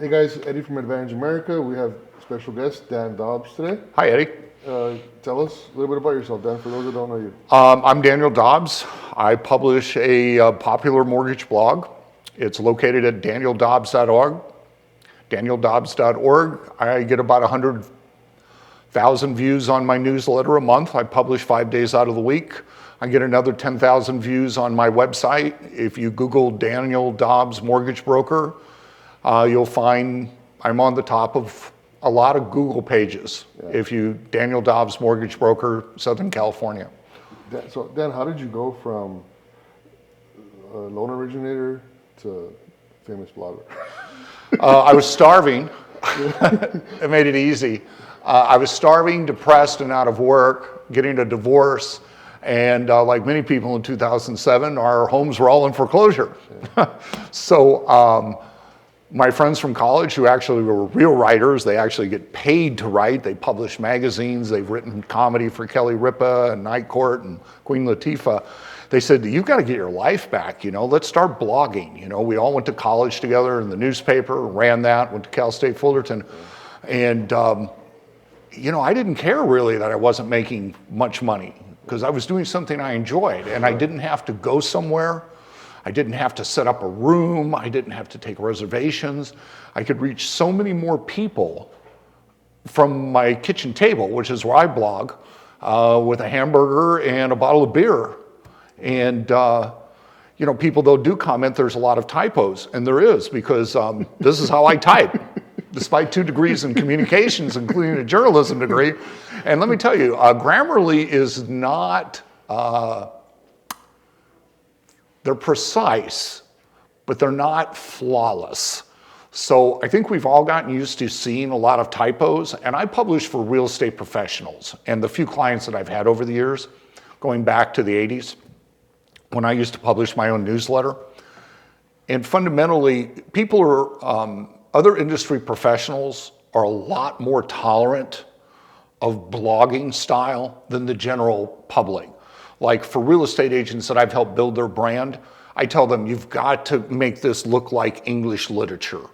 Hey guys, Eddie from Advantage America. We have special guest Dan Dobbs today. Hi, Eddie. Tell us a little bit about yourself, Dan, for those that don't know you. I'm Daniel Dobbs. I publish a popular mortgage blog. It's located at danieldobbs.org. Danieldobbs.org. I get about 100,000 views on my newsletter a month. I publish 5 days out of the week. I get another 10,000 views on my website. If you Google Daniel Dobbs Mortgage Broker, you'll find I'm on the top of a lot of Google pages. Yeah. If you, Daniel Dobbs Mortgage Broker, Southern California. So Dan, how did you go from a loan originator to famous blogger? I was starving. It made it easy. I was starving, depressed, and out of work, getting a divorce. And like many people in 2007, our homes were all in foreclosure. Yeah. So my friends from college who actually were real writers, they actually get paid to write. They publish magazines. They've written comedy for Kelly Ripa and Night Court and Queen Latifah. They said, you've got to get your life back. Let's start blogging. We all went to college together in the newspaper, ran that, went to Cal State Fullerton. And, I didn't care really that I wasn't making much money because I was doing something I enjoyed and I didn't have to go somewhere. I didn't have to set up a room. I didn't have to take reservations. I could reach so many more people from my kitchen table, which is where I blog, with a hamburger and a bottle of beer. And, people, though, do comment there's a lot of typos, and there is, because this is how I type, despite 2 degrees in communications, including a journalism degree. And let me tell you, Grammarly is not... They're precise, but they're not flawless. So I think we've all gotten used to seeing a lot of typos, and I publish for real estate professionals. And the few clients that I've had over the years, going back to the 80s, when I used to publish my own newsletter, and fundamentally, people are, other industry professionals are a lot more tolerant of blogging style than the general public. Like for real estate agents that I've helped build their brand, I tell them, you've got to make this look like English literature.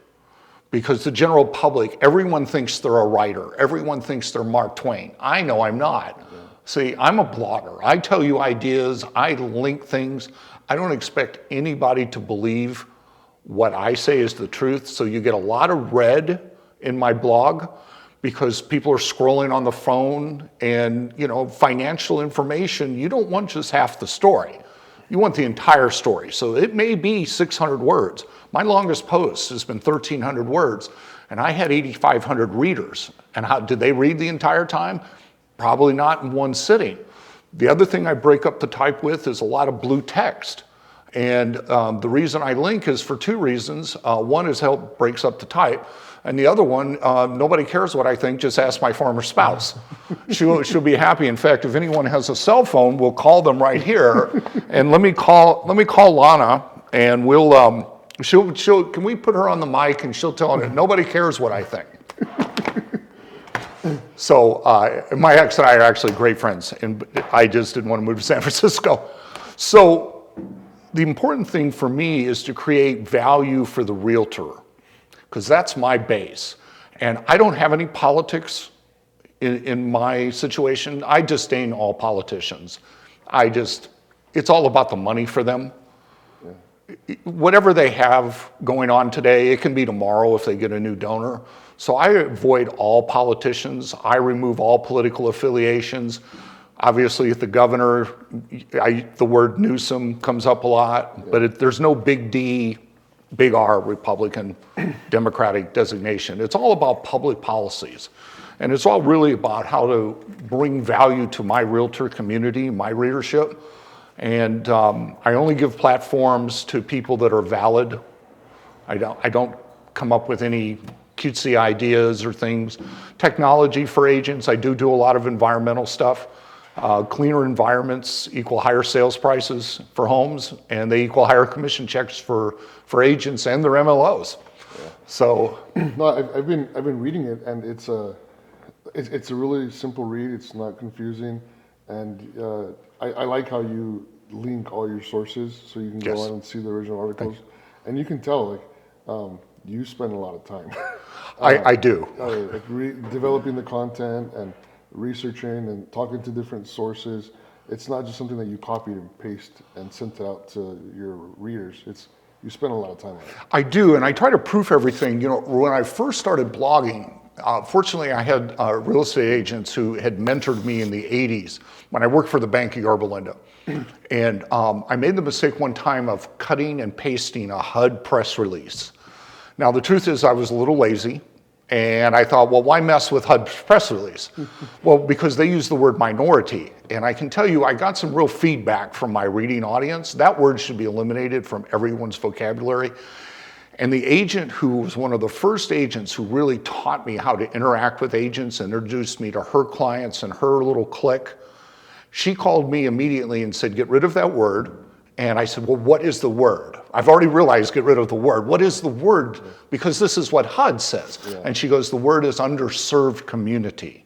Because the general public, everyone thinks they're a writer. Everyone thinks they're Mark Twain. I know I'm not. Yeah. See, I'm a blogger. I tell you ideas. I link things. I don't expect anybody to believe what I say is the truth. So you get a lot of read in my blog, because people are scrolling on the phone and, financial information, you don't want just half the story. You want the entire story. So it may be 600 words. My longest post has been 1,300 words, and I had 8,500 readers. And how did they read the entire time? Probably not in one sitting. The other thing I break up the type with is a lot of blue text. And the reason I link is for 2 reasons. One is help breaks up the type. And the other one, nobody cares what I think, just ask my former spouse. She'll be happy. In fact, if anyone has a cell phone, we'll call them right here. And let me call Lana, and can we put her on the mic, and she'll tell her, nobody cares what I think. So my ex and I are actually great friends, and I just didn't want to move to San Francisco. So the important thing for me is to create value for the realtor, because that's my base. And I don't have any politics in my situation. I disdain all politicians. It's all about the money for them. Yeah. Whatever they have going on today, it can be tomorrow if they get a new donor. So I avoid all politicians. I remove all political affiliations. Obviously, at the governor, the word Newsom comes up a lot, yeah. But there's no big D, big R Republican Democratic designation. It's all about public policies. And it's all really about how to bring value to my realtor community, my readership. And I only give platforms to people that are valid. I don't come up with any cutesy ideas or things. Technology for agents, I do a lot of environmental stuff. Cleaner environments equal higher sales prices for homes, and they equal higher commission checks for agents and their MLOs. Yeah. So, no, I've been reading it, and it's a really simple read. It's not confusing, and I like how you link all your sources so you can go on and see the original articles, and you can tell you spend a lot of time. I do. Like developing the content and researching and talking to different sources. It's not just something that you copied and paste and sent it out to your readers. You spend a lot of time on it. I do, and I try to proof everything. You know, when I first started blogging, fortunately I had real estate agents who had mentored me in the 80s when I worked for the Bank of Yorba Linda. And I made the mistake one time of cutting and pasting a HUD press release. Now the truth is I was a little lazy, and I thought, well, why mess with HUD press release? Well, because they use the word minority. And I can tell you, I got some real feedback from my reading audience. That word should be eliminated from everyone's vocabulary. And the agent who was one of the first agents who really taught me how to interact with agents, introduced me to her clients and her little clique, she called me immediately and said, get rid of that word. And I said, well, what is the word? I've already realized get rid of the word. What is the word? Because this is what HUD says. Yeah. And she goes, the word is underserved community.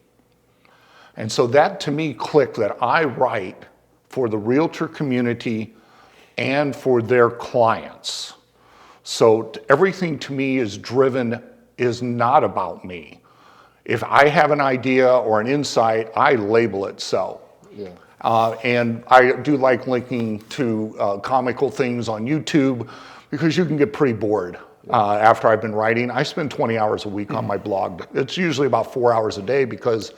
And so that to me clicked that I write for the realtor community and for their clients. So everything to me is not about me. If I have an idea or an insight, I label it so. Yeah. And I do like linking to comical things on YouTube because you can get pretty bored after I've been writing. I spend 20 hours a week on my blog. It's usually about 4 hours a day because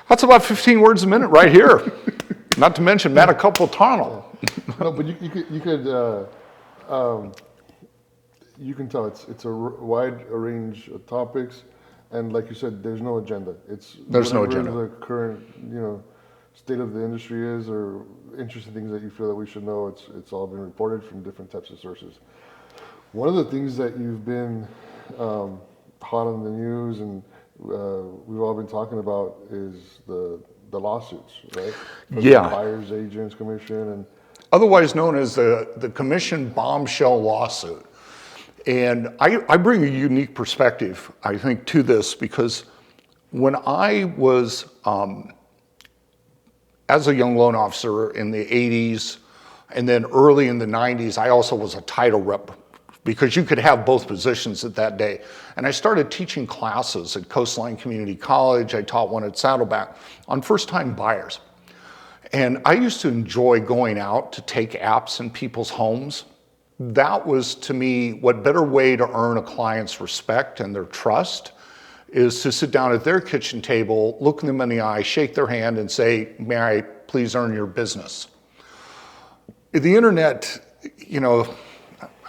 that's about 15 words a minute right here. Not to mention metacarpal tunnel. No, but you can tell it's a wide range of topics, and like you said, there's no agenda. There's no agenda. The current, state of the industry is, or interesting things that you feel that we should know. It's all been reported from different types of sources. One of the things that you've been hot on the news and we've all been talking about is the lawsuits, right? From the Buyers Agents Commission and otherwise known as the Commission bombshell lawsuit. And I bring a unique perspective, I think, to this because when I was as a young loan officer in the 80s and then early in the 90s, I also was a title rep because you could have both positions at that day. And I started teaching classes at Coastline Community College. I taught one at Saddleback on first-time buyers. And I used to enjoy going out to take apps in people's homes. That was, to me, what better way to earn a client's respect and their trust is to sit down at their kitchen table, look them in the eye, shake their hand, and say, may I please earn your business? The internet,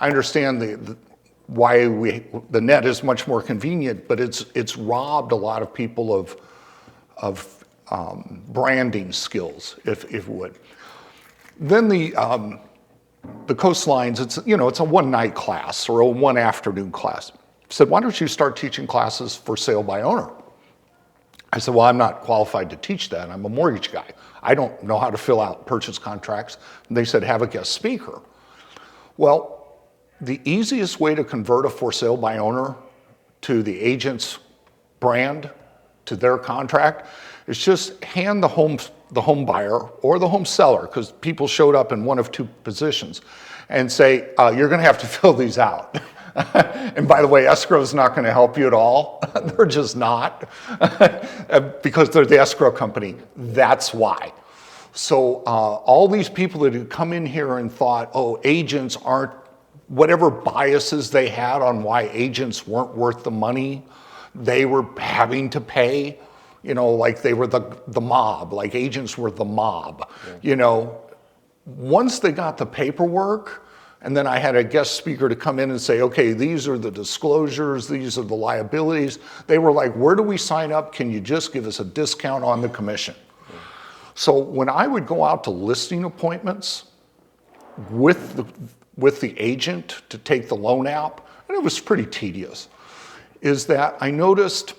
I understand why the net is much more convenient, but it's robbed a lot of people of branding skills, if you would. Then the Coastlines, it's a one-night class or a one-afternoon class. Said, why don't you start teaching classes for sale by owner? I said, well, I'm not qualified to teach that. I'm a mortgage guy. I don't know how to fill out purchase contracts. And they said, have a guest speaker. Well, the easiest way to convert a for sale by owner to the agent's brand, to their contract, is just hand the home buyer or the home seller, because people showed up in one of two positions, and say, you're going to have to fill these out. And by the way, escrow is not going to help you at all. They're just not, because they're the escrow company. That's why. So all these people that had come in here and thought, oh, agents aren't, whatever biases they had on why agents weren't worth the money they were having to pay, like they were the mob, like agents were the mob. Yeah. Once they got the paperwork, and then I had a guest speaker to come in and say, okay, these are the disclosures, these are the liabilities. They were like, where do we sign up? Can you just give us a discount on the commission? Yeah. So when I would go out to listing appointments with the agent to take the loan app, and it was pretty tedious, is that I noticed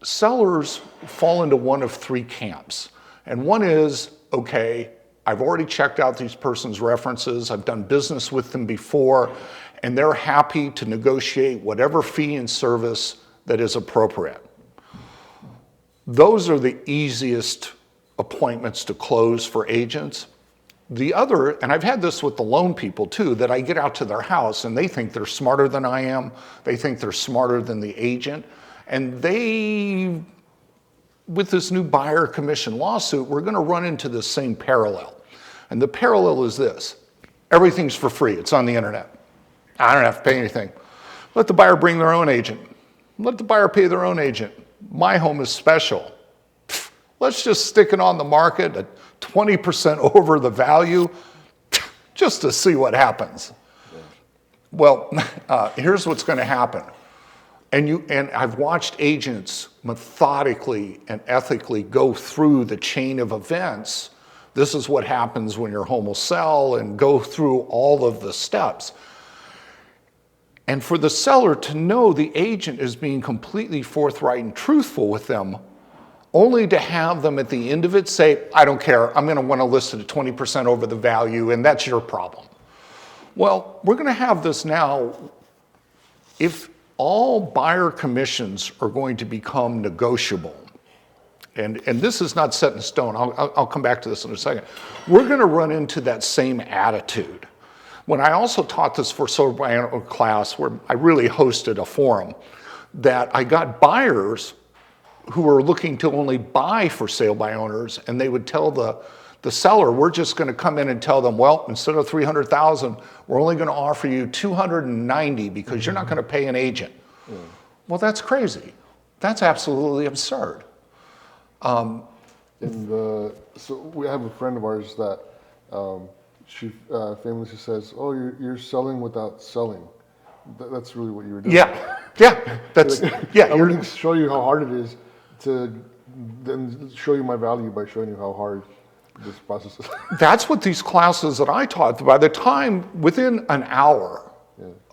sellers fall into one of three camps. And one is, okay, I've already checked out these person's references, I've done business with them before, and they're happy to negotiate whatever fee and service that is appropriate. Those are the easiest appointments to close for agents. The other, and I've had this with the loan people too, that I get out to their house and they think they're smarter than I am. They think they're smarter than the agent. And they, with this new buyer commission lawsuit, we're gonna run into the same parallel. And the parallel is this: everything's for free, it's on the internet. I don't have to pay anything. Let the buyer bring their own agent. Let the buyer pay their own agent. My home is special. Let's just stick it on the market at 20% over the value just to see what happens. Well, here's what's going to happen. And I've watched agents methodically and ethically go through the chain of events. This is what happens when your home will sell, and go through all of the steps. And for the seller to know the agent is being completely forthright and truthful with them, only to have them at the end of it say, I don't care, I'm going to want to list it at 20% over the value, and that's your problem. Well, we're going to have this now. If all buyer commissions are going to become negotiable, and this is not set in stone, I'll come back to this in a second, we're going to run into that same attitude. When I also taught this for solar by owner class, where I really hosted a forum, that I got buyers who were looking to only buy for sale by owners, and they would tell the seller, we're just going to come in and tell them, well, instead of $300,000, we're only going to offer you $290 because you're not going to pay an agent. Well, that's crazy. That's absolutely absurd. So we have a friend of ours that she famously says, "Oh, you're selling without selling." That's really what you were doing. Yeah. That's I'm going to show you how hard it is to then show you my value by showing you how hard this process is. That's what these classes that I taught, by the time, within an hour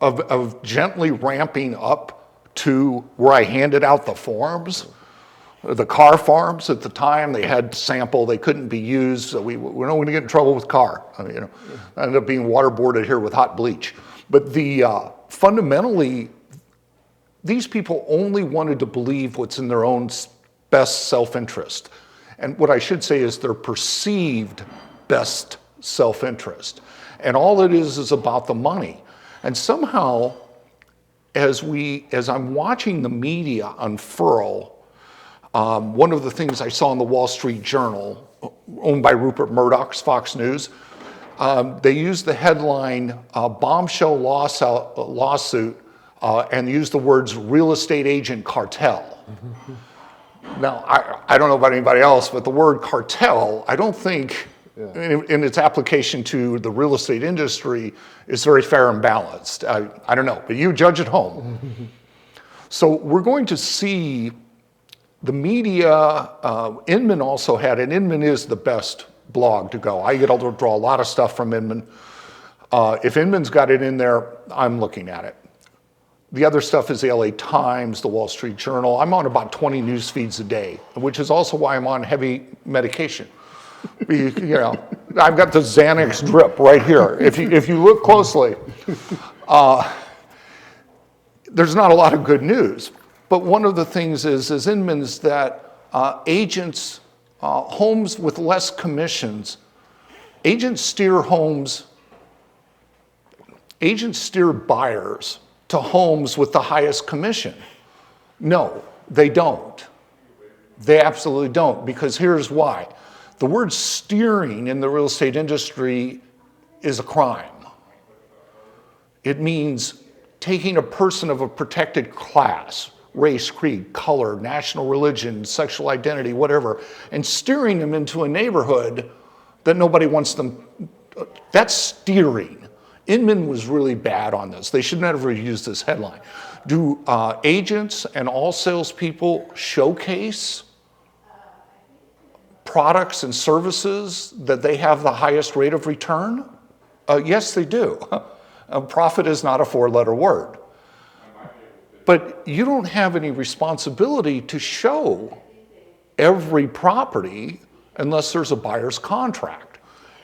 of gently ramping up to where I handed out the forms, the car forms at the time, they had sample, they couldn't be used, so we're not going to get in trouble with car. I ended up being waterboarded here with hot bleach. But fundamentally, these people only wanted to believe what's in their own best self-interest. And what I should say is their perceived best self-interest. And all it is about the money. And somehow, as I'm watching the media unfurl, one of the things I saw in the Wall Street Journal, owned by Rupert Murdoch's Fox News, they used the headline, bombshell lawsuit, and used the words real estate agent cartel. Now, I don't know about anybody else, but the word cartel, I don't think, in its application to the real estate industry, is very fair and balanced. I don't know, but you judge at home. So we're going to see the media. Inman also had, and Inman is the best blog to go. I get to draw a lot of stuff from Inman. If Inman's got it in there, I'm looking at it. The other stuff is the LA Times, the Wall Street Journal. I'm on about 20 news feeds a day, which is also why I'm on heavy medication. I've got the Xanax drip right here. If you look closely, there's not a lot of good news. But one of the things is Inman's that agents, homes with less commissions, agents steer buyers to homes with the highest commission. No, they don't. They absolutely don't, because here's why. The word steering in the real estate industry is a crime. It means taking a person of a protected class, race, creed, color, national religion, sexual identity, whatever, and steering them into a neighborhood that nobody wants them. That's steering. Inman was really bad on this. They should never have used this headline. Do agents and all salespeople showcase products and services that they have the highest rate of return? Yes, they do. Profit is not a four-letter word. But you don't have any responsibility to show every property unless there's a buyer's contract.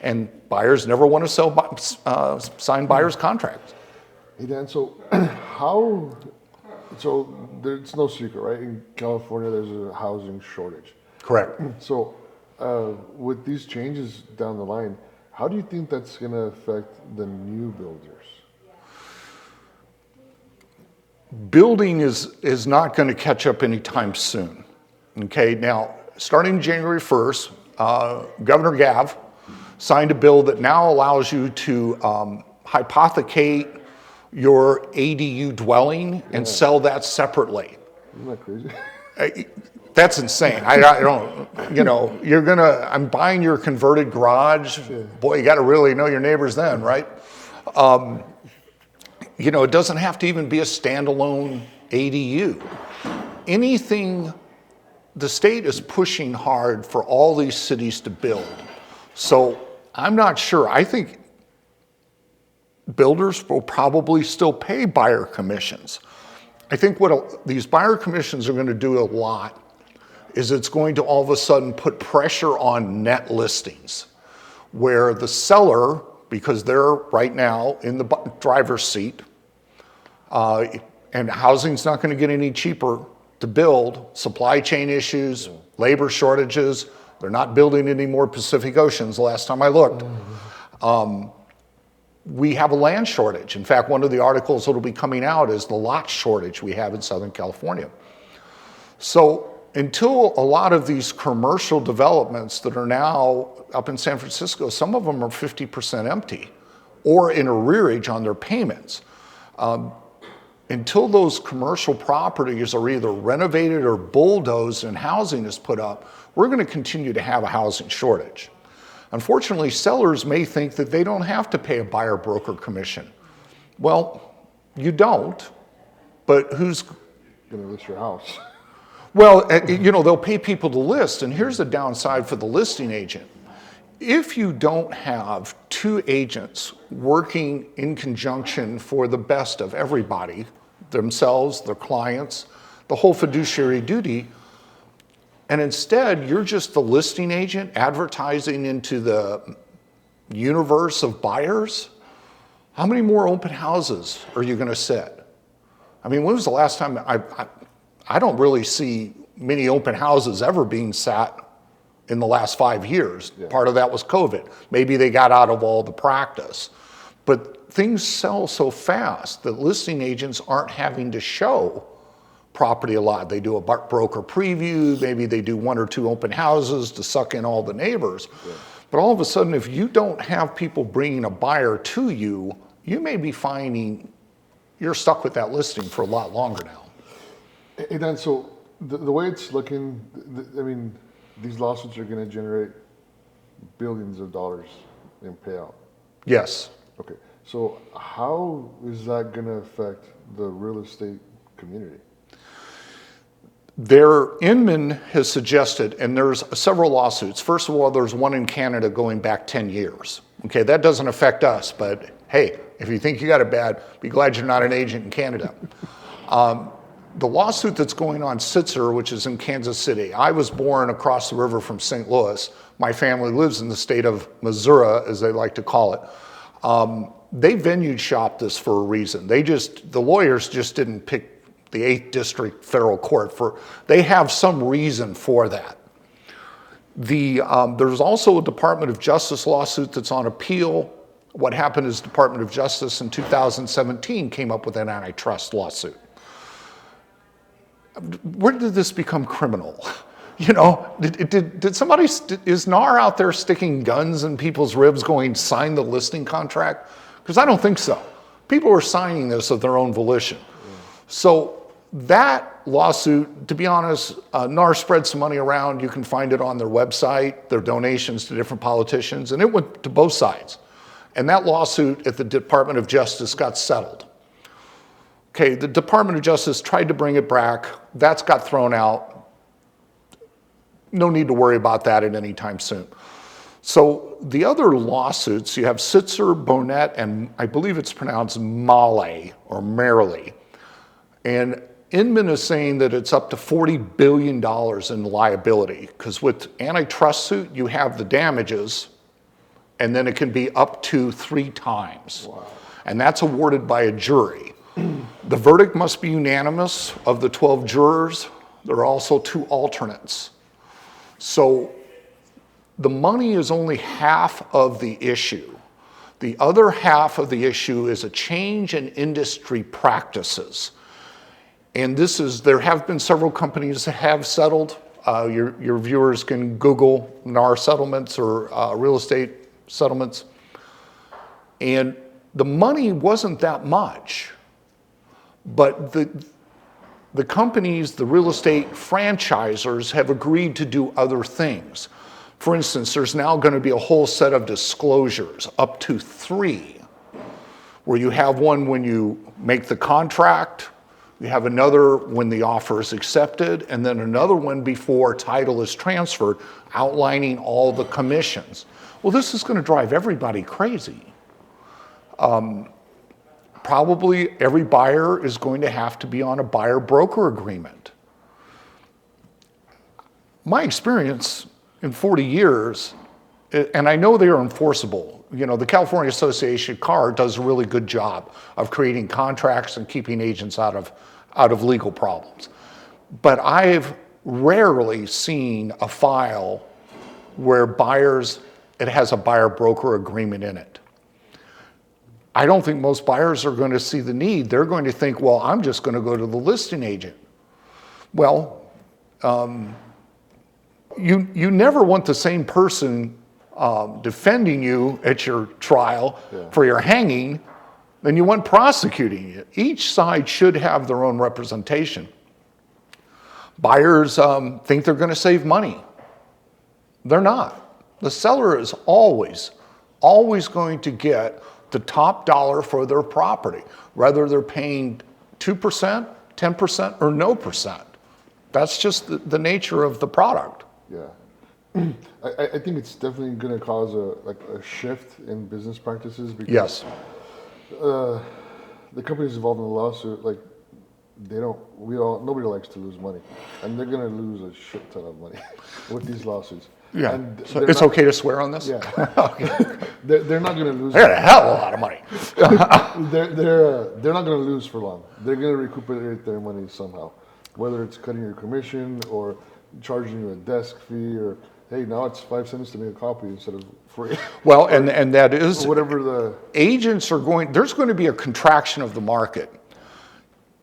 And buyers never want to sign buyer's contracts. Hey Dan, so there's no secret, right? In California, there's a housing shortage. Correct. So with these changes down the line, How do you think that's going to affect the new builders? Building is not going to catch up anytime soon. Okay, now starting January 1st, Governor Gav signed a bill that now allows you to hypothecate your ADU dwelling and sell that separately. Isn't that crazy? That's insane. I don't, I'm buying your converted garage. Boy, you got to really know your neighbors then, right? It doesn't have to even be a standalone ADU. Anything, the state is pushing hard for all these cities to build. So I'm not sure. I think builders will probably still pay buyer commissions. I think what these buyer commissions are going to do a lot is it's going to all of a sudden put pressure on net listings, where the seller, because they're right now in the driver's seat, and housing's not going to get any cheaper to build, supply chain issues, labor shortages, they're not building any more Pacific Oceans the last time I looked. We have a land shortage. In fact, one of the articles that'll be coming out is the lot shortage we have in Southern California. So until a lot of these commercial developments that are now up in San Francisco, some of them are 50% empty or in arrearage on their payments. Until those commercial properties are either renovated or bulldozed and housing is put up, we're going to continue to have a housing shortage. Unfortunately, sellers may think that they don't have to pay a buyer broker commission. Well, you don't, but who's going to list your house? Well, they'll pay people to list, and here's the downside for the listing agent. If you don't have two agents working in conjunction for the best of everybody, themselves, their clients, the whole fiduciary duty, and instead you're just the listing agent advertising into the universe of buyers, how many more open houses are you going to set? I mean, when was the last time I don't really see many open houses ever being sat in the last 5 years. Yeah. Part of that was COVID. Maybe they got out of all the practice. But things sell so fast that listing agents aren't having to show property a lot. They do a broker preview, maybe they do 1 or 2 open houses to suck in all the neighbors. Yeah. But all of a sudden, if you don't have people bringing a buyer to you, you may be finding you're stuck with that listing for a lot longer now. And then, so the way it's looking, I mean, these lawsuits are going to generate billions of dollars in payout. Yes. Okay. So how is that going to affect the real estate community? Inman has suggested, and there's several lawsuits. First of all, there's one in Canada going back 10 years. Okay, that doesn't affect us, but hey, if you think you got it bad, be glad you're not an agent in Canada. The lawsuit that's going on Sitzer, which is in Kansas City. I was born across the river from St. Louis. My family lives in the state of Missouri, as they like to call it. They venue shopped this for a reason. The lawyers just didn't pick the 8th District Federal Court they have some reason for that. There's also a Department of Justice lawsuit that's on appeal. What happened is Department of Justice in 2017 came up with an antitrust lawsuit. Where did this become criminal? Did somebody, is NAR out there sticking guns in people's ribs going, sign the listing contract? Because I don't think so. People are signing this of their own volition. So that lawsuit, to be honest, NAR spread some money around. You can find it on their website, their donations to different politicians, and it went to both sides. And that lawsuit at the Department of Justice got settled. Okay, the Department of Justice tried to bring it back. That's got thrown out. No need to worry about that at any time soon. So the other lawsuits, you have Sitzer, Bonnet, and I believe it's pronounced Male or Merrily. And Inman is saying that it's up to $40 billion in liability, because with antitrust suit, you have the damages, and then it can be up to 3 times. Wow. And that's awarded by a jury. The verdict must be unanimous of the 12 jurors. There are also 2 alternates. So the money is only half of the issue. The other half of the issue is a change in industry practices. And there have been several companies that have settled. Your viewers can Google NAR settlements or real estate settlements. And the money wasn't that much, but the companies, the real estate franchisors have agreed to do other things. For instance, there's now going to be a whole set of disclosures, up to 3, where you have one when you make the contract, you have another when the offer is accepted, and then another one before title is transferred, outlining all the commissions. Well, this is going to drive everybody crazy. Probably every buyer is going to have to be on a buyer-broker agreement. My experience in 40 years, and I know they are enforceable. You know, the California Association of CAR does a really good job of creating contracts and keeping agents out of legal problems. But I've rarely seen a file where it has a buyer-broker agreement in it. I don't think most buyers are going to see the need. They're going to think, well, I'm just going to go to the listing agent. Well, you never want the same person defending you at your trial for your hanging than you want prosecuting you. Each side should have their own representation. Buyers think they're going to save money. They're not. The seller is always going to get the top dollar for their property, whether they're paying 2%, 10%, or no percent. That's just the nature of the product. Yeah. I think it's definitely going to cause a shift in business practices because Yes. The companies involved in the lawsuit, like nobody likes to lose money, and they're going to lose a shit ton of money with these lawsuits. Yeah, and so it's okay to swear on this? Yeah. They're not going to lose. They got a hell of a lot of money. They're not going to lose for long. They're going to recuperate their money somehow, whether it's cutting your commission or charging you a desk fee, or hey, now it's 5 cents to make a copy instead of free. Well, and that is whatever the agents are going. There's going to be a contraction of the market.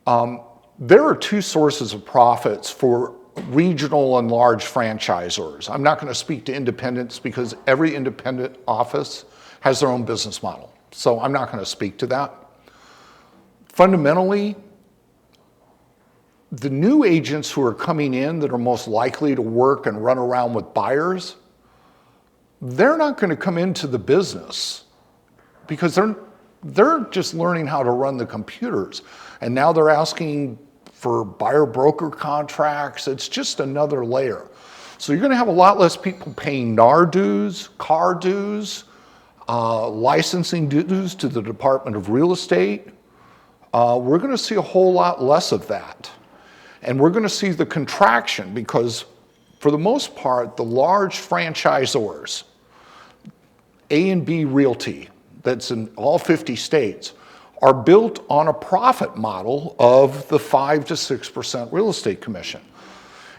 There are 2 sources of profits for regional and large franchisors. I'm not going to speak to independents because every independent office has their own business model. So I'm not going to speak to that. Fundamentally, the new agents who are coming in that are most likely to work and run around with buyers, they're not going to come into the business because they're just learning how to run the computers. And now they're asking for buyer-broker contracts. It's just another layer. So you're going to have a lot less people paying NAR dues, CAR dues, licensing dues to the Department of Real Estate. We're going to see a whole lot less of that. And we're going to see the contraction because, for the most part, the large franchisors, A and B Realty, that's in all 50 states, are built on a profit model of the 5 to 6% real estate commission.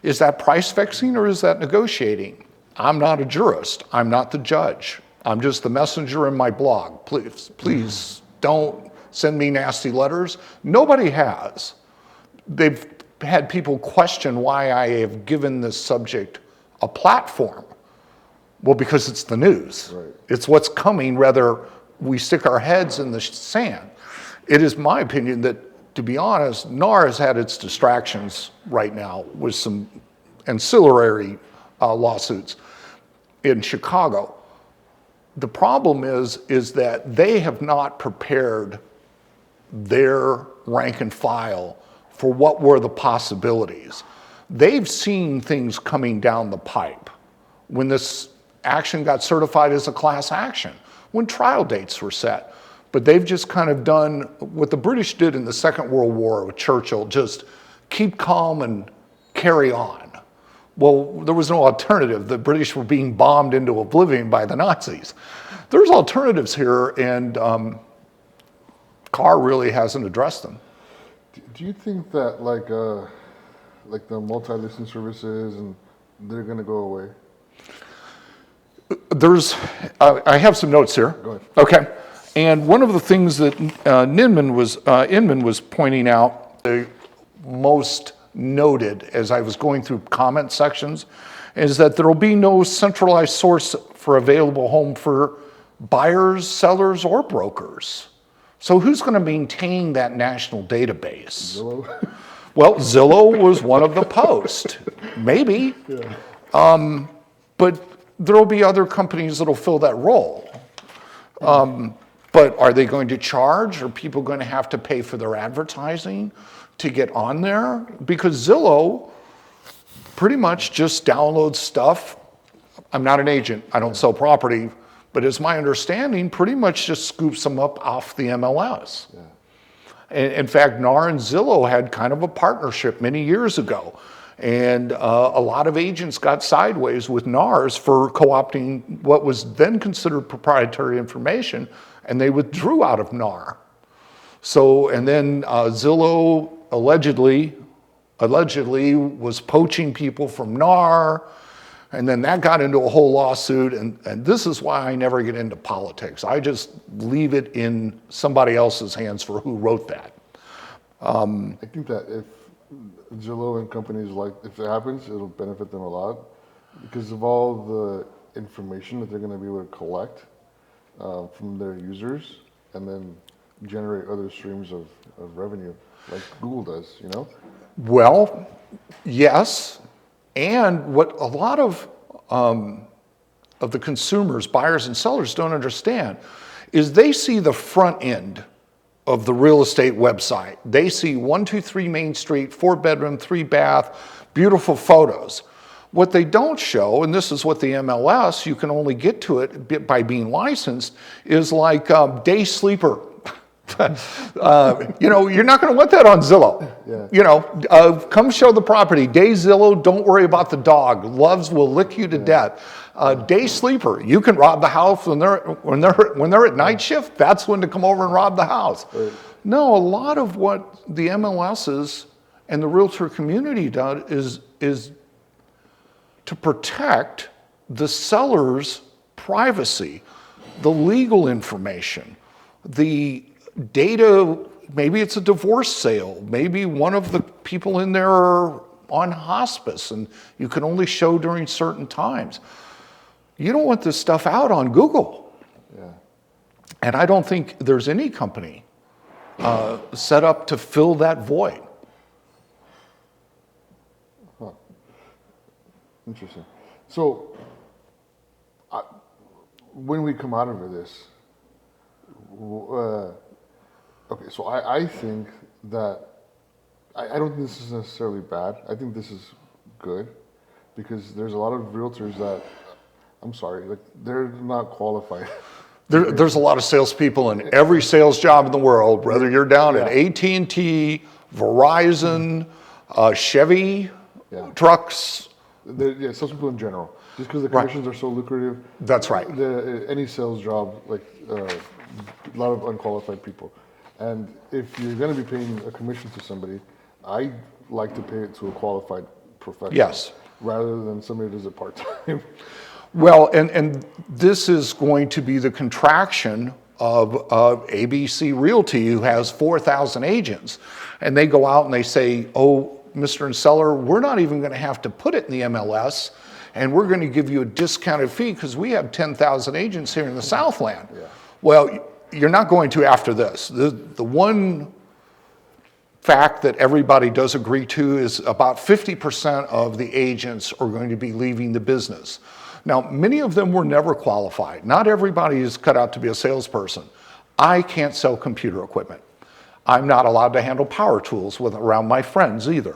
Is that price fixing or is that negotiating? I'm not a jurist. I'm not the judge. I'm just the messenger in my blog. Please don't send me nasty letters. Nobody has. They've had people question why I have given this subject a platform. Well, because it's the news. Right. It's what's coming, whether we stick our heads in the sand. It is my opinion that, to be honest, NAR has had its distractions right now with some ancillary lawsuits in Chicago. The problem is that they have not prepared their rank and file for what were the possibilities. They've seen things coming down the pipe. When this action got certified as a class action, when trial dates were set. But they've just kind of done what the British did in the Second World War with Churchill, just keep calm and carry on. Well, there was no alternative. The British were being bombed into oblivion by the Nazis. There's alternatives here, and Carr really hasn't addressed them. Do you think that like the multi-listing services, and they're going to go away? I have some notes here. Go ahead. Okay. And one of the things that Inman was pointing out, the most noted as I was going through comment sections, is that there will be no centralized source for available home for buyers, sellers, or brokers. So who's going to maintain that national database? Zillow? Well, Zillow was one of the posts, maybe. Yeah. But there will be other companies that will fill that role. But are they going to charge? Are people going to have to pay for their advertising to get on there? Because Zillow pretty much just downloads stuff. I'm not an agent, I don't sell property, but it's my understanding, pretty much just scoops them up off the MLS. Yeah. In fact, NAR and Zillow had kind of a partnership many years ago. And a lot of agents got sideways with NARS for co-opting what was then considered proprietary information, and they withdrew out of NAR. So, and then Zillow allegedly was poaching people from NAR, and then that got into a whole lawsuit, and this is why I never get into politics. I just leave it in somebody else's hands for who wrote that. I think that if Zillow and companies if it happens, it'll benefit them a lot because of all the information that they're going to be able to collect from their users and then generate other streams of revenue like Google does, you know? Well, yes, and what a lot of the consumers, buyers and sellers don't understand is they see the front end of the real estate website. They see 123 Main Street, 4-bedroom, 3-bath, beautiful photos. What they don't show, and this is what the MLS, you can only get to it by being licensed, is like day sleeper. You know, you're not going to want that on Zillow. Yeah. You know, come show the property. Day Zillow, don't worry about the dog. Loves will lick you to death. Day sleeper, you can rob the house when they're at night shift. That's when to come over and rob the house. Right. No, a lot of what the MLSs and the realtor community does is to protect the seller's privacy, the legal information, the data. Maybe it's a divorce sale. Maybe one of the people in there are on hospice and you can only show during certain times. You don't want this stuff out on Google. Yeah. And I don't think there's any company set up to fill that void. Huh. Interesting. So, when we come out of this, okay, so I think that, I don't think this is necessarily bad. I think this is good because there's a lot of realtors that, I'm sorry, like they're not qualified. There's a lot of salespeople in every sales job in the world, whether you're down at AT&T, Verizon, Chevy trucks. Salespeople in general. Just because the commissions are so lucrative. That's right. Any sales job, like a lot of unqualified people. And if you're going to be paying a commission to somebody, I like to pay it to a qualified professional. Yes. Rather than somebody who does it part-time. Well, and this is going to be the contraction of ABC Realty, who has 4,000 agents. And they go out and they say, oh, Mr. and Seller, we're not even going to have to put it in the MLS, and we're going to give you a discounted fee because we have 10,000 agents here in the Southland. Yeah. Well, you're not going to after this. The one fact that everybody does agree to is about 50% of the agents are going to be leaving the business. Now, many of them were never qualified. Not everybody is cut out to be a salesperson. I can't sell computer equipment. I'm not allowed to handle power tools around my friends either,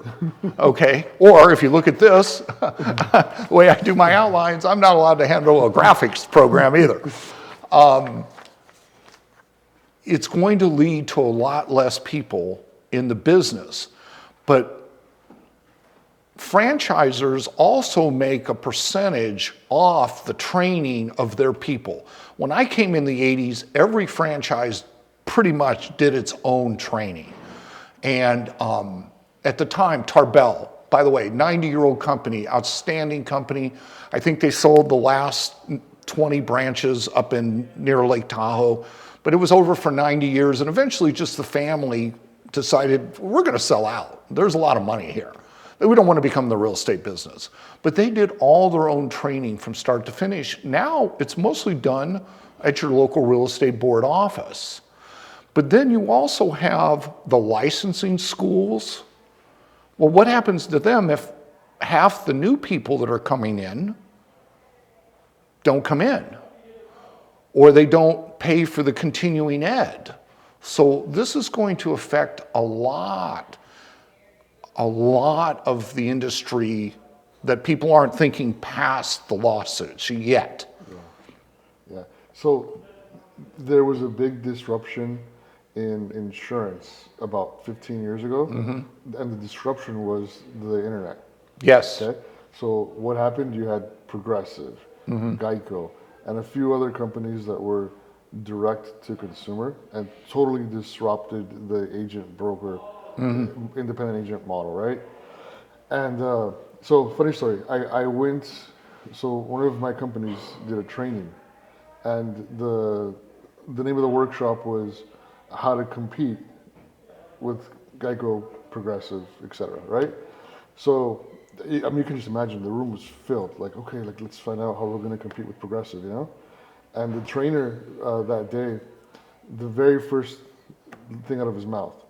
okay? Or if you look at this, the way I do my outlines, I'm not allowed to handle a graphics program either. It's going to lead to a lot less people in the business, but franchisors also make a percentage off the training of their people. When I came in the 80s, every franchise pretty much did its own training. And at the time, Tarbell, by the way, 90-year-old company, outstanding company. I think they sold the last 20 branches up in near Lake Tahoe, but it was over for 90 years. And eventually just the family decided, we're going to sell out. There's a lot of money here. We don't want to become the real estate business. But they did all their own training from start to finish. Now it's mostly done at your local real estate board office. But then you also have the licensing schools. Well, what happens to them if half the new people that are coming in don't come in? Or they don't pay for the continuing ed? So this is going to affect a lot of the industry that people aren't thinking past the lawsuits yet. Yeah. So there was a big disruption in insurance about 15 years ago, and the disruption was the internet. Yes. Okay. So what happened? You had Progressive, Geico, and a few other companies that were direct to consumer and totally disrupted the agent broker, independent agent model, right? And so funny story, I went, so one of my companies did a training, and the name of the workshop was how to compete with Geico, Progressive, etc., right? So, I mean, you can just imagine the room was filled, like, okay, like let's find out how we're going to compete with Progressive, you know? And the trainer that day, the very first thing out of his mouth,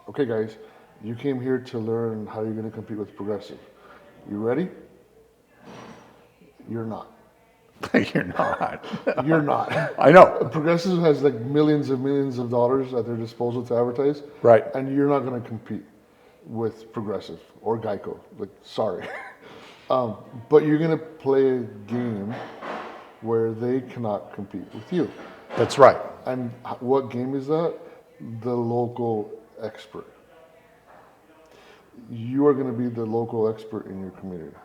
okay guys, you came here to learn how you're going to compete with Progressive. You ready? You're not. You're not. You're not. I know. Progressive has like millions and millions of dollars at their disposal to advertise. Right. And you're not going to compete with Progressive or Geico. Like, sorry. But you're going to play a game where they cannot compete with you. That's right. And what game is that? The local expert. You are going to be the local expert in your community.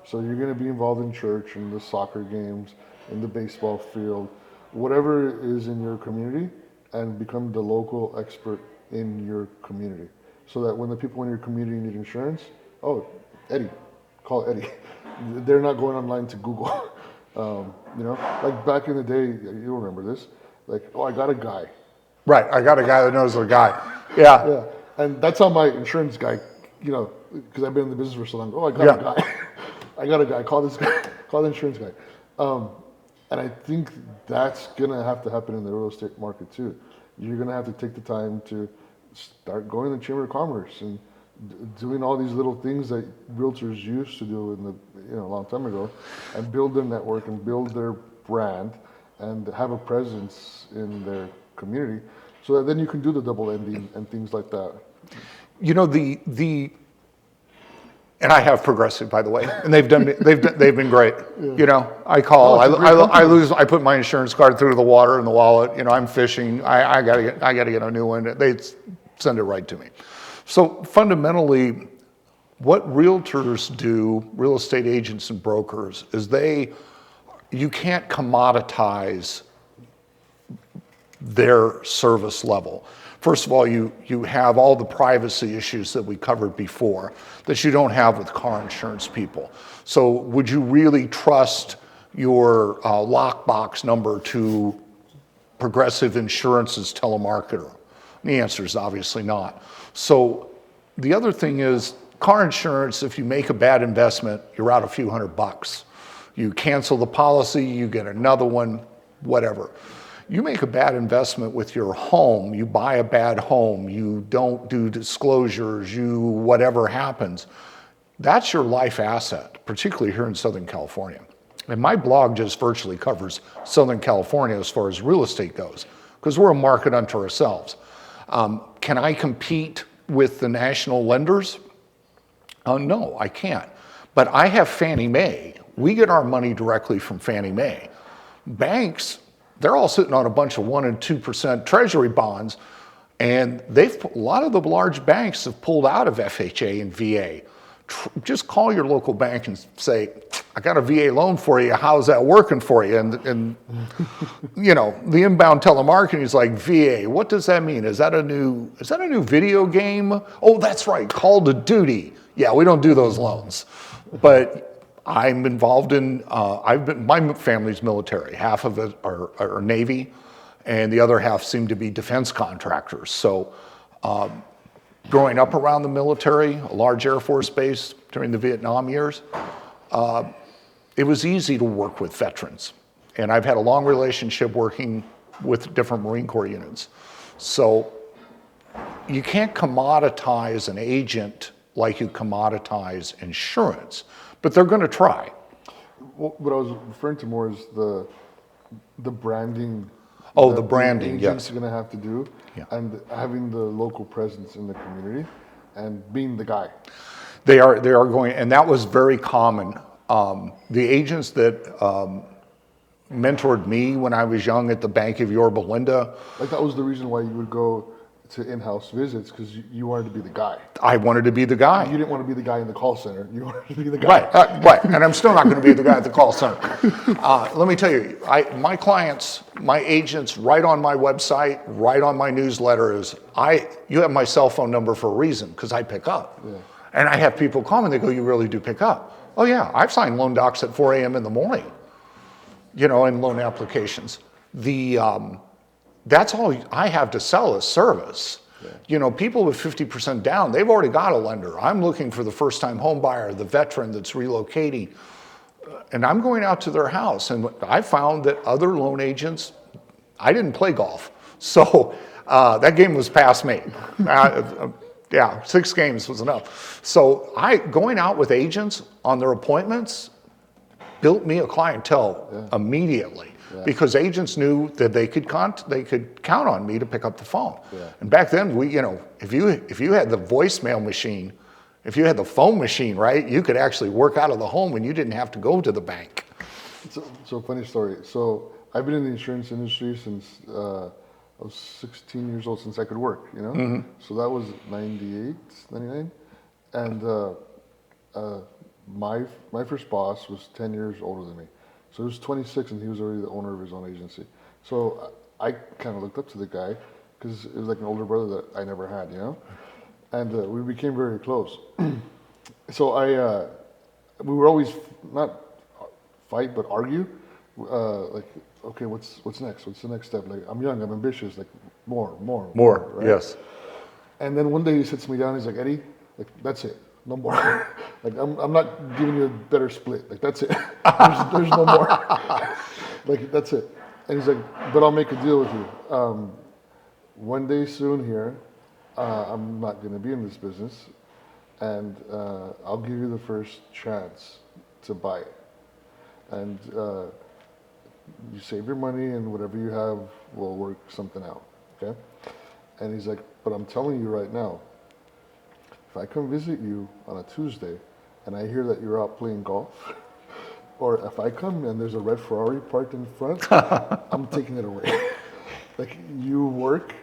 So you're going to be involved in church, in the soccer games, in the baseball field, whatever is in your community, and become the local expert in your community. So that when the people in your community need insurance, oh, Eddie, call Eddie. They're not going online to Google. You know, like back in the day, you remember this, like, oh, I got a guy. Right, I got a guy that knows a guy. Yeah. Yeah, and that's how my insurance guy, you know, because I've been in the business for so long, oh, I got a guy. I got a guy, call this guy, call the insurance guy. And I think that's gonna have to happen in the real estate market too. You're gonna have to take the time to start going to the Chamber of Commerce and doing all these little things that realtors used to do in the, a long time ago, and build their network and build their brand and have a presence in their community, so that then you can do the double ending and things like that. You know, and I have Progressive, by the way, and they've been great. Yeah. You know, I call, I put my insurance card through the water in the wallet. You know, I'm fishing. I gotta get a new one. They send it right to me. So fundamentally, what realtors do, real estate agents and brokers, is you can't commoditize their service level. First of all, you have all the privacy issues that we covered before that you don't have with car insurance people. So would you really trust your lockbox number to Progressive Insurance's telemarketer? The answer is obviously not. So the other thing is, car insurance, if you make a bad investment, you're out a few $100. You cancel the policy, you get another one, whatever. You make a bad investment with your home, you buy a bad home, you don't do disclosures, whatever happens, that's your life asset, particularly here in Southern California. And my blog just virtually covers Southern California as far as real estate goes, because we're a market unto ourselves. Can I compete with the national lenders? No, I can't. But I have Fannie Mae. We get our money directly from Fannie Mae. Banks, they're all sitting on a bunch of 1% and 2% treasury bonds, and a lot of the large banks have pulled out of FHA and VA. Just call your local bank and say, I got a VA loan for you, how's that working for you? And the inbound telemarketing is like, VA, what does that mean? Is that a new video game? Oh, that's right, Call of Duty. Yeah, we don't do those loans. But I'm involved in, my family's military. Half of it are Navy, and the other half seem to be defense contractors. So growing up around the military, a large Air Force base during the Vietnam years, it was easy to work with veterans. And I've had a long relationship working with different Marine Corps units. So you can't commoditize an agent like you commoditize insurance, but they're going to try. Well, what I was referring to more is the branding. Oh, the branding, the agents yes. are going to have to do, and having the local presence in the community, and being the guy. They are going, and that was very common. The agents that mentored me when I was young at the Bank of Yorba Linda. Like that was the reason why you would go to in-house visits, because you wanted to be the guy. I wanted to be the guy. You didn't want to be the guy in the call center. You wanted to be the guy. Right, and I'm still not going to be the guy at the call center. Let me tell you, my clients, my agents, right on my website, right on my newsletter is, you have my cell phone number for a reason, because I pick up. Yeah. And I have people call me and they go, you really do pick up? Oh yeah, I've signed loan docs at 4 a.m. in the morning, in loan applications. That's all I have to sell is service. Yeah. People with 50% down, they've already got a lender. I'm looking for the first-time home buyer, the veteran that's relocating, and I'm going out to their house. And I found that other loan agents, I didn't play golf, so that game was past me. 6 games was enough. So going out with agents on their appointments built me a clientele immediately. Yeah. Because agents knew that they could count on me to pick up the phone. Yeah. And back then, if you had the voicemail machine, if you had the phone machine, right, you could actually work out of the home and you didn't have to go to the bank. So funny story. So I've been in the insurance industry since I was 16 years old, since I could work. Mm-hmm. So that was 98, 99, and my first boss was 10 years older than me. So he was 26 and he was already the owner of his own agency. So I kind of looked up to the guy because it was like an older brother that I never had, and we became very close. So we were always not fight but argue, like, okay, what's next? What's the next step? Like, I'm young, I'm ambitious, like more, right? Yes. And then one day he sits me down, he's like, Eddie, like, that's it. No more. Like, I'm not giving you a better split. Like, that's it. There's no more. Like, that's it. And he's like, but I'll make a deal with you. One day soon here, I'm not going to be in this business, and I'll give you the first chance to buy it. And you save your money, and whatever you have, we'll work something out. Okay? And he's like, but I'm telling you right now, if I come visit you on a Tuesday and I hear that you're out playing golf, or if I come and there's a red Ferrari parked in front, I'm taking it away. Like, you work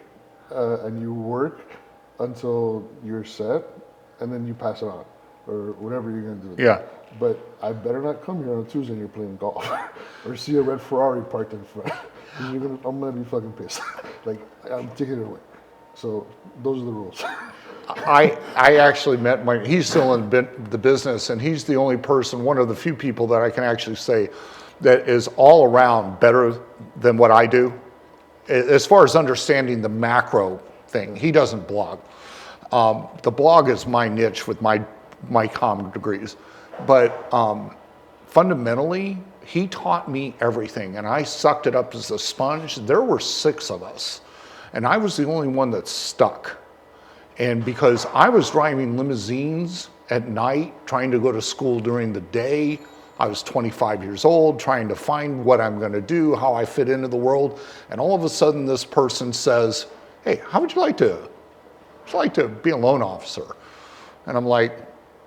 and you work until you're set, and then you pass it on, or whatever you're gonna do. Yeah. But I better not come here on a Tuesday and you're playing golf, or see a red Ferrari parked in front. I'm gonna be fucking pissed. Like, I'm taking it away. So those are the rules. I actually met he's still in the business, and he's the only person, one of the few people that I can actually say that is all around better than what I do. As far as understanding the macro thing, he doesn't blog. The blog is my niche with my comm degrees. But fundamentally, he taught me everything, and I sucked it up as a sponge. There were 6 of us, and I was the only one that stuck. And because I was driving limousines at night, trying to go to school during the day, I was 25 years old, trying to find what I'm going to do, how I fit into the world. And all of a sudden, this person says, hey, how would you like to be a loan officer? And I'm like,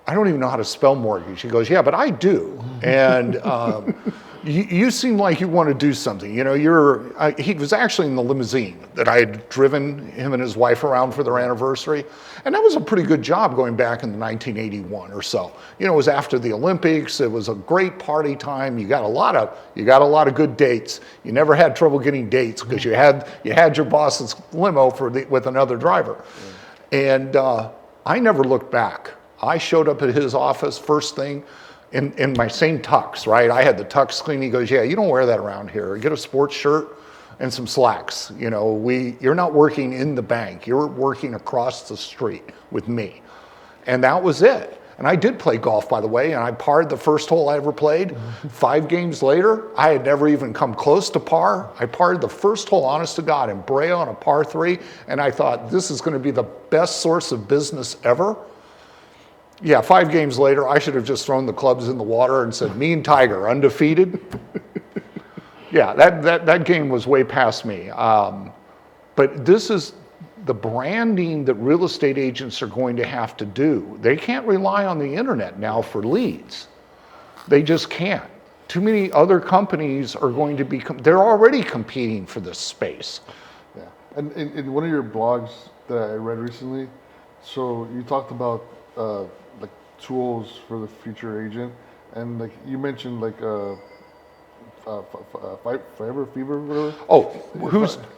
I don't even know how to spell mortgage. He goes, yeah, but I do. And you seem like you want to do something. He was actually in the limousine that I had driven him and his wife around for their anniversary. And that was a pretty good job going back in 1981 or so. It was after the Olympics. It was a great party time. You got a lot of good dates. You never had trouble getting dates because you had your boss's limo with another driver. Yeah. And I never looked back. I showed up at his office first thing. in my same tux, right? I had the tux clean. He goes, yeah, you don't wear that around here. Get a sports shirt and some slacks. You know, you're not working in the bank. You're working across the street with me. And that was it. And I did play golf, by the way, and I parred the first hole I ever played. 5 games later, I had never even come close to par. I parred the first hole, honest to God, in Brea on a par 3, and I thought, this is going to be the best source of business ever. Yeah, 5 games later, I should have just thrown the clubs in the water and said, me and Tiger, undefeated. Yeah, that game was way past me. But this is the branding that real estate agents are going to have to do. They can't rely on the internet now for leads. They just can't. Too many other companies are going to be, they're already competing for this space. Yeah, and in one of your blogs that I read recently, so you talked about like tools for the future agent, and like you mentioned like Fiverr, whatever. Oh,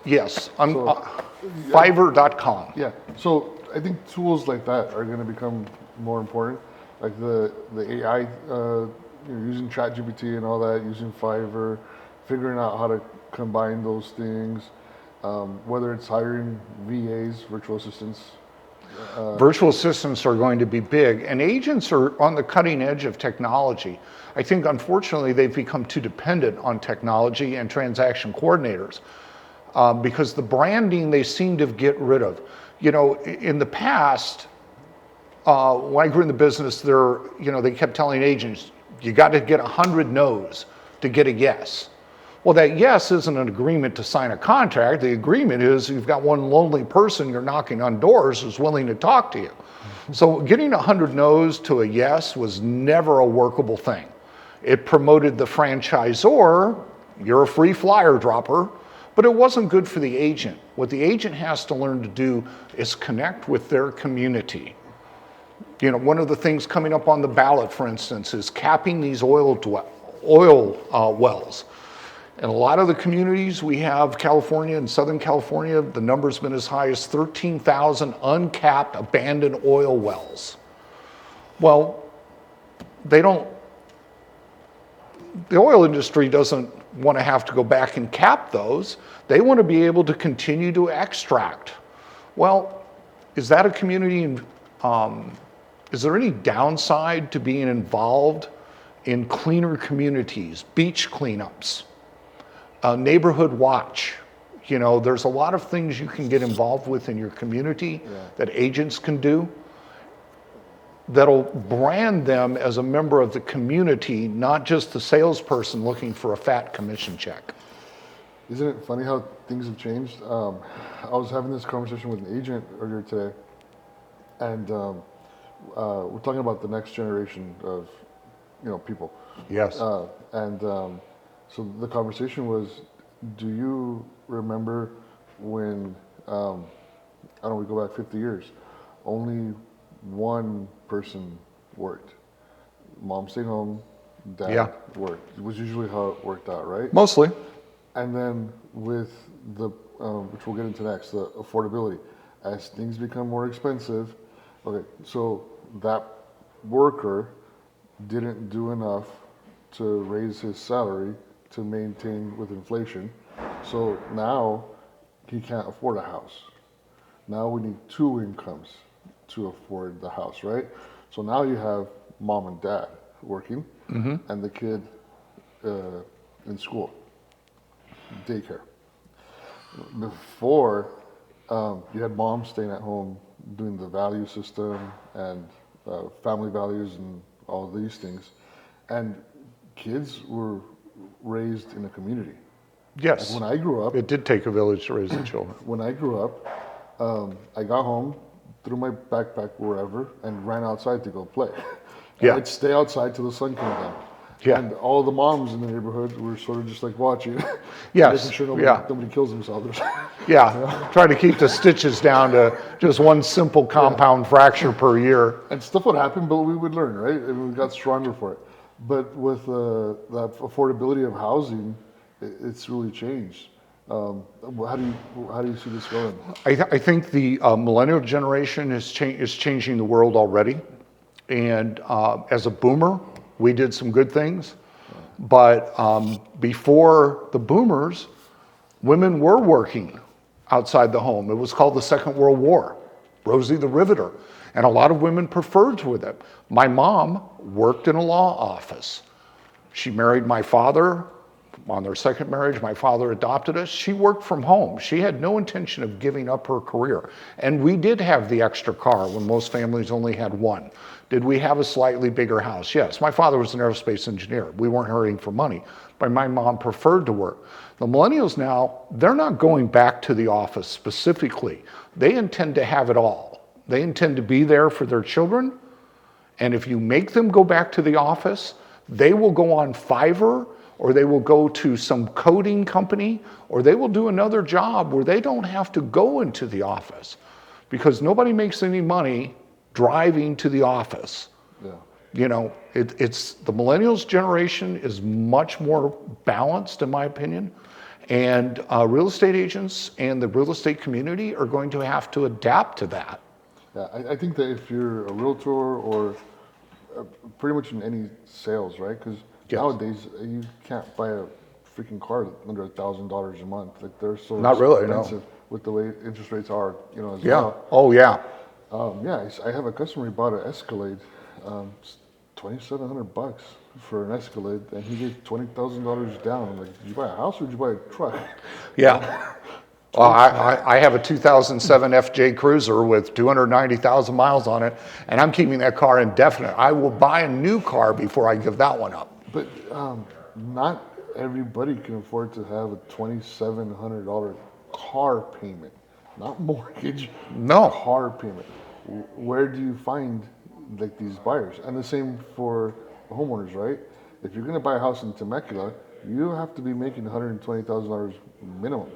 yes, I'm Fiverr.com. Yeah, so I think tools like that are going to become more important, like the AI, using ChatGPT and all that, using Fiverr, figuring out how to combine those things, whether it's hiring VAs, virtual assistants. Virtual assistants are going to be big, and agents are on the cutting edge of technology. I think, unfortunately, they've become too dependent on technology and transaction coordinators because the branding they seem to get rid of. You know, in the past, when I grew in the business, they kept telling agents, you got to get 100 no's to get a yes. Well, that yes isn't an agreement to sign a contract. The agreement is you've got one lonely person you're knocking on doors who's willing to talk to you. So getting 100 no's to a yes was never a workable thing. It promoted the franchisor, you're a free flyer dropper, but it wasn't good for the agent. What the agent has to learn to do is connect with their community. You know, one of the things coming up on the ballot, for instance, is capping these oil wells. In a lot of the communities we have, California and Southern California, the number's been as high as 13,000 uncapped abandoned oil wells. Well, the oil industry doesn't want to have to go back and cap those. They want to be able to continue to extract. Well, is that a community, is there any downside to being involved in cleaner communities, beach cleanups? Neighborhood watch. You know, there's a lot of things you can get involved with in your community that agents can do that'll brand them as a member of the community, not just the salesperson looking for a fat commission check. Isn't it funny how things have changed? I was having this conversation with an agent earlier today, and we're talking about the next generation of, people. Yes. So the conversation was, do you remember when, we go back 50 years, only one person worked. Mom stayed home, dad worked. It was usually how it worked out, right? Mostly. And then with the, which we'll get into next, the affordability. As things become more expensive, okay, so that worker didn't do enough to raise his salary to maintain with inflation. So now he can't afford a house. Now we need 2 incomes to afford the house, right? So now you have mom and dad working and the kid in school, daycare. Before, you had mom staying at home doing the value system and family values and all these things. And kids were raised in a community. Yes. Like when I grew up, it did take a village to raise the children. When I grew up, I got home, threw my backpack wherever, and ran outside to go play. I'd stay outside till the sun came down. Yeah. And all the moms in the neighborhood were sort of just like watching. Yes. Making sure nobody kills themselves. Try to keep the stitches down to just one simple compound fracture per year. And stuff would happen, but we would learn, right? And we got stronger for it. But with the affordability of housing, it's really changed. How do you see this going? I think the millennial generation is changing the world already. And as a boomer, We did some good things, but before the boomers, women were working outside the home. It was called the Second World War, Rosie the Riveter, and a lot of women preferred to it. My mom worked in a law office. She married my father. On their second marriage, my father adopted us. She worked from home. She had no intention of giving up her career. And we did have the extra car when most families only had one. Did we have a slightly bigger house? Yes. My father was an aerospace engineer. We weren't hurrying for money, but my mom preferred to work. The millennials now, they're not going back to the office specifically. They intend to have it all. They intend to be there for their children. And if you make them go back to the office, they will go on Fiverr, or they will go to some coding company, or they will do another job where they don't have to go into the office, because nobody makes any money driving to the office. Yeah. You know, it's the millennials generation is much more balanced, in my opinion, and real estate agents and the real estate community are going to have to adapt to that. Yeah, I think that if you're a realtor or pretty much in any sales, right? Because nowadays you can't buy a freaking car under $1,000 a month. Like they're so not really expensive with the way interest rates are, you know, as well. Oh yeah. Yeah, I have a customer who bought an Escalade, $2,700 for an Escalade, and he gave $20,000 down. I'm like, did you buy a house or did you buy a truck? Yeah. Well, I have a 2007 FJ Cruiser with 290,000 miles on it, and I'm keeping that car indefinite. I will buy a new car before I give that one up. But not everybody can afford to have a $2,700 car payment, not mortgage. No. Car payment. Where do you find like these buyers? And the same for homeowners, right? If you're going to buy a house in Temecula, you have to be making $120,000 minimum.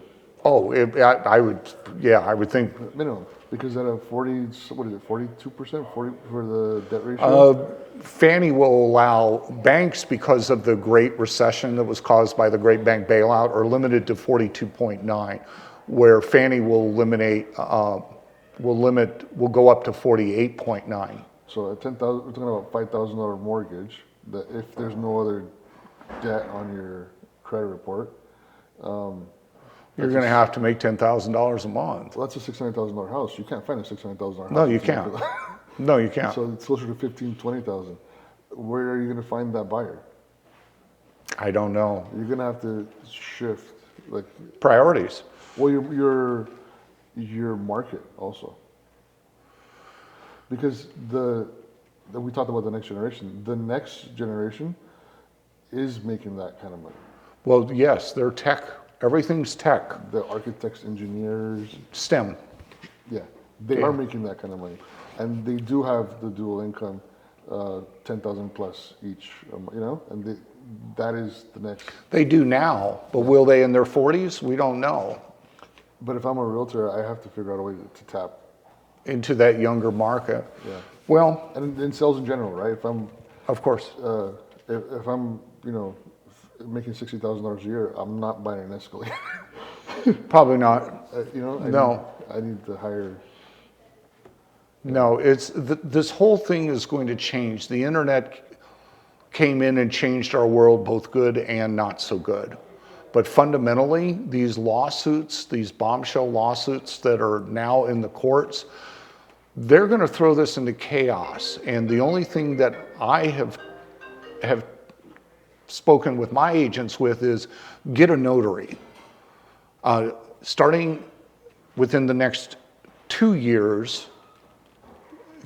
Oh, I would think minimum, because at a 42%, 40 for the debt ratio? Fannie will allow banks, because of the Great Recession that was caused by the Great Bank bailout, are limited to 42.9, where Fannie will go up to 48.9. So at 10,000, we're talking about $5,000 mortgage. That if there's no other debt on your credit report, you're going to have to make $10,000 a month. Well, that's a $600,000 house. You can't find a $600,000 house. No, you can't. No, you can't. So it's closer to 15, 20,000. Where are you going to find that buyer? I don't know. You're going to have to shift, like priorities. Well, your market also, because we talked about the next generation. The next generation is making that kind of money. Well, yes, they're tech. Everything's tech. The architects, engineers. STEM. Yeah, they are making that kind of money. And they do have the dual income, 10,000 plus each, you know, and that is the next. They do now, but will they in their 40s? We don't know. But if I'm a realtor, I have to figure out a way to tap into that younger market. Yeah. Well, and in sales in general, right? If I'm, of course, if I'm, you know, making $60,000 a year, I'm not buying an Escalade. Probably not. You know, I need to hire. No, this whole thing is going to change. The internet came in and changed our world, both good and not so good. But fundamentally, these lawsuits, these bombshell lawsuits that are now in the courts, they're going to throw this into chaos. And the only thing that I have spoken with my agents with is get a notary. Starting within the next 2 years,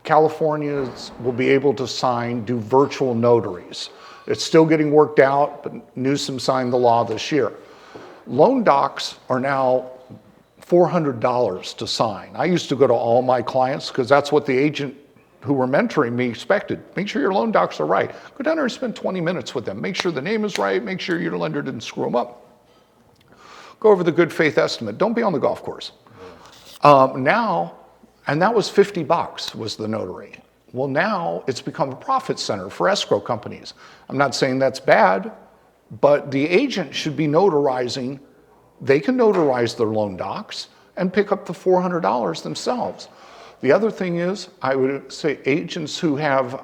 Californians will be able to do virtual notaries. It's still getting worked out, but Newsom signed the law this year. Loan docs are now $400 to sign. I used to go to all my clients because that's what the agent who were mentoring me expected. Make sure your loan docs are right. Go down there and spend 20 minutes with them. Make sure the name is right. Make sure your lender didn't screw them up. Go over the good faith estimate. Don't be on the golf course. And that was $50 was the notary. Well, now it's become a profit center for escrow companies. I'm not saying that's bad, but the agent should be notarizing. They can notarize their loan docs and pick up the $400 themselves. The other thing is, I would say agents who have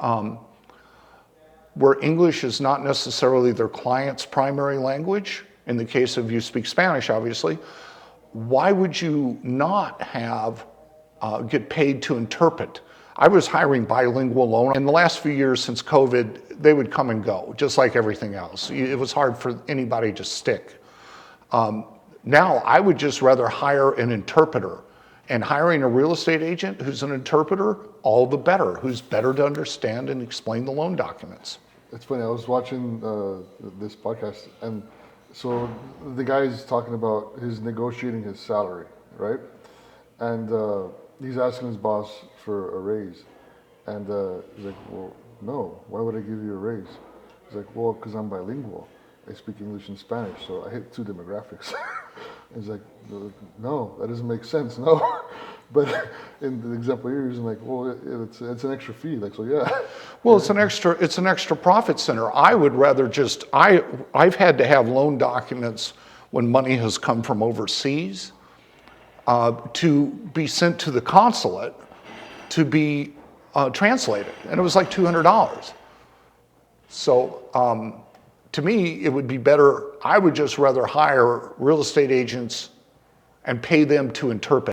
where English is not necessarily their client's primary language. In the case of you speak Spanish, obviously, why would you not have get paid to interpret? I was hiring bilingual loan. In the last few years since COVID, they would come and go, just like everything else. It was hard for anybody to stick. Now, I would just rather hire an interpreter. And hiring a real estate agent who's an interpreter, all the better, who's better to understand and explain the loan documents. It's funny, I was watching this podcast, and so the guy's talking about his negotiating his salary, right? And he's asking his boss for a raise. And he's like, well, no, why would I give you a raise? He's like, well, because I'm bilingual. I speak English and Spanish, so I hit two demographics. He's like, no, that doesn't make sense, no. But in the example you're using, like, well, it's an extra fee, like, so yeah. Well, it's an extra profit center. I would rather just, I've had to have loan documents when money has come from overseas to be sent to the consulate to be translated, and it was like $200. So to me, it would be better, I would just rather hire real estate agents and pay them to interpret.